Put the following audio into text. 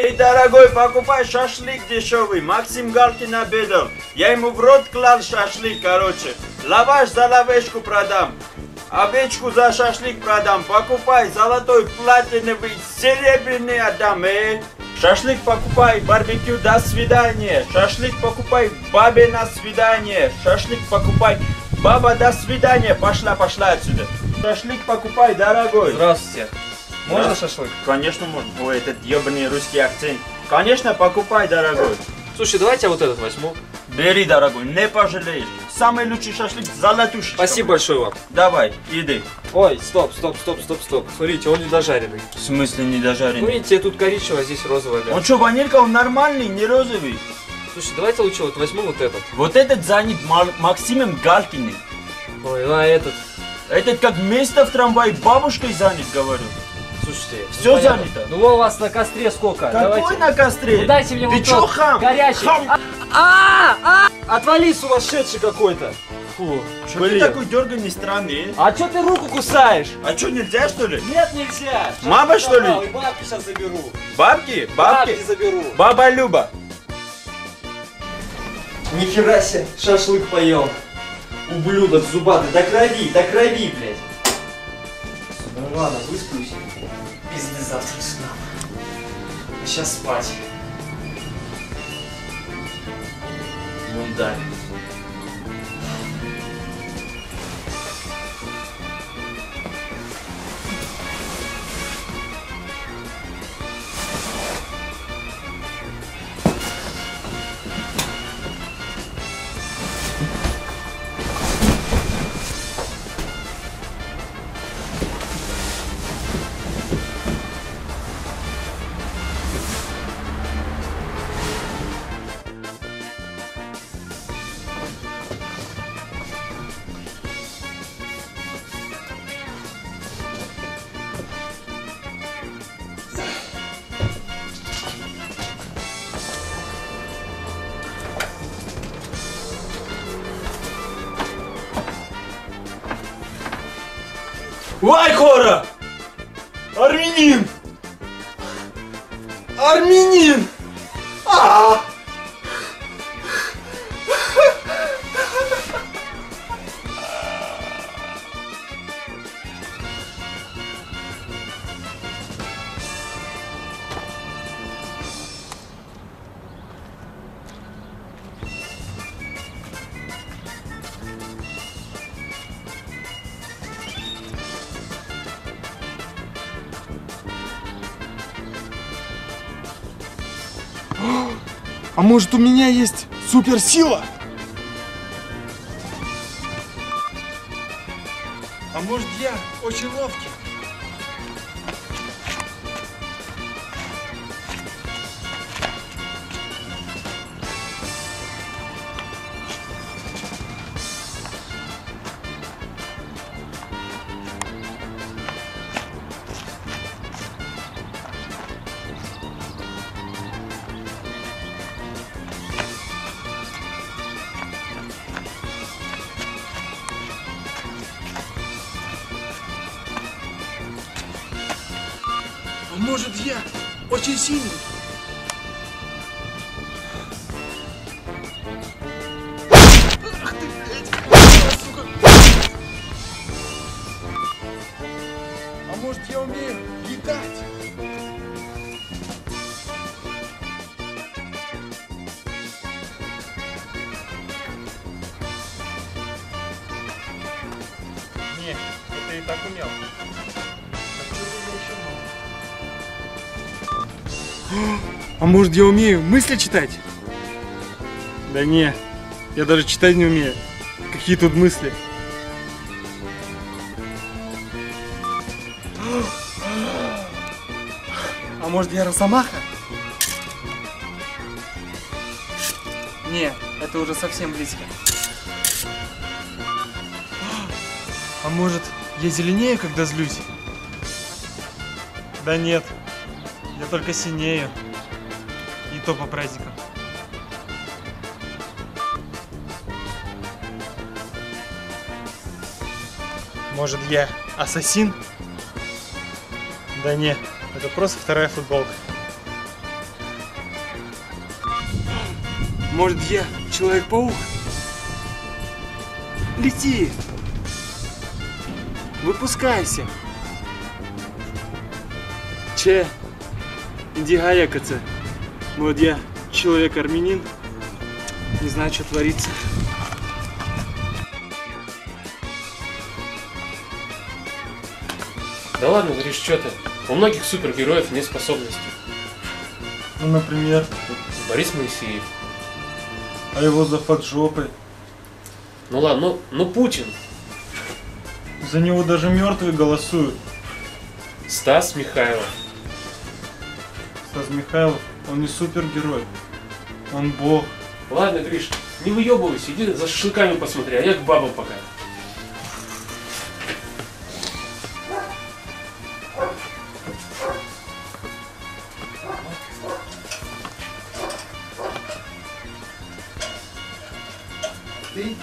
Эй, дорогой, покупай шашлык дешевый. Максим Галкин обедал. Я ему в рот клал шашлык, короче. Лаваш за лавешку продам. Овечку за шашлык продам. Покупай золотой, платиновый, серебряный отдам, Шашлык покупай, барбекю, до свидания. Шашлык покупай, бабе на свидание. Шашлык покупай, баба, до свидания. Пошла отсюда. Шашлык покупай, дорогой. Здравствуйте. Можно шашлык? Конечно можно. Ой, этот ебаный русский акцент. Конечно, покупай, дорогой. Слушай, давайте я вот этот возьму. Бери, дорогой, не пожалеешь. Самый лучший шашлык, золотушечка. Спасибо большое вам. Давай, иди. Ой, стоп. Смотрите, он недожаренный. В смысле недожаренный? Ну видите, тут коричневый, а здесь розовый. Он что, ванилька, он нормальный, не розовый? Слушай, давайте лучше вот возьму вот этот. Вот этот занят Максимом Галкиным. Ой, а этот? Этот как место в трамвае бабушкой занят, говорю. Слушайте, все занято. Ну у вас на костре сколько? Какой давайте. На костре? Ну, дайте мне Ты вот чё, тот хам? горячий. Отвали, сумасшедший какой-то. Фу, Что ты такой дерганый, странный? А чё ты руку кусаешь? А что, нельзя, что ли? Нет, нельзя. Мама, что ли? И бабки сейчас заберу. Бабки? Бабки заберу. Баба Люба. Нихера себе, шашлык поел. Ублюдок зубатый, до крови, блядь. Ну ладно, высплюсь. Пизды завтра с утра. А сейчас спать. Мундаль. Вайхора! Армянин! Армянин! А может, у меня есть суперсила? А может, я очень ловкий? А может, я очень сильный? Ах ты, блядь! Сука! А может, я умею летать? Не, это и так умел. А может, я умею мысли читать? Да не, я даже читать не умею. Какие тут мысли? А может, я Росомаха? Не, это уже совсем близко. А может, я зеленею, когда злюсь? Да нет, я только синею. И то по праздникам. Может, я ассасин? Да не, это просто вторая футболка. Может, я Человек-паук? Лети! Выпускайся! Че? Иди гаякаться. Вот я человек-армянин. Не знаю, что творится. Да ладно, говоришь, что ты? У многих супергероев нет способностей. Ну, например, Борис Моисеев. а его за факт жопой. Ну ладно, ну Путин. За него даже мертвые голосуют. Стас Михайлов. Стас Михайлов, он не супергерой. Он бог. Ладно, Гриш, не выебывайся, иди за шашлыками посмотри, а я к бабам пока. Ты?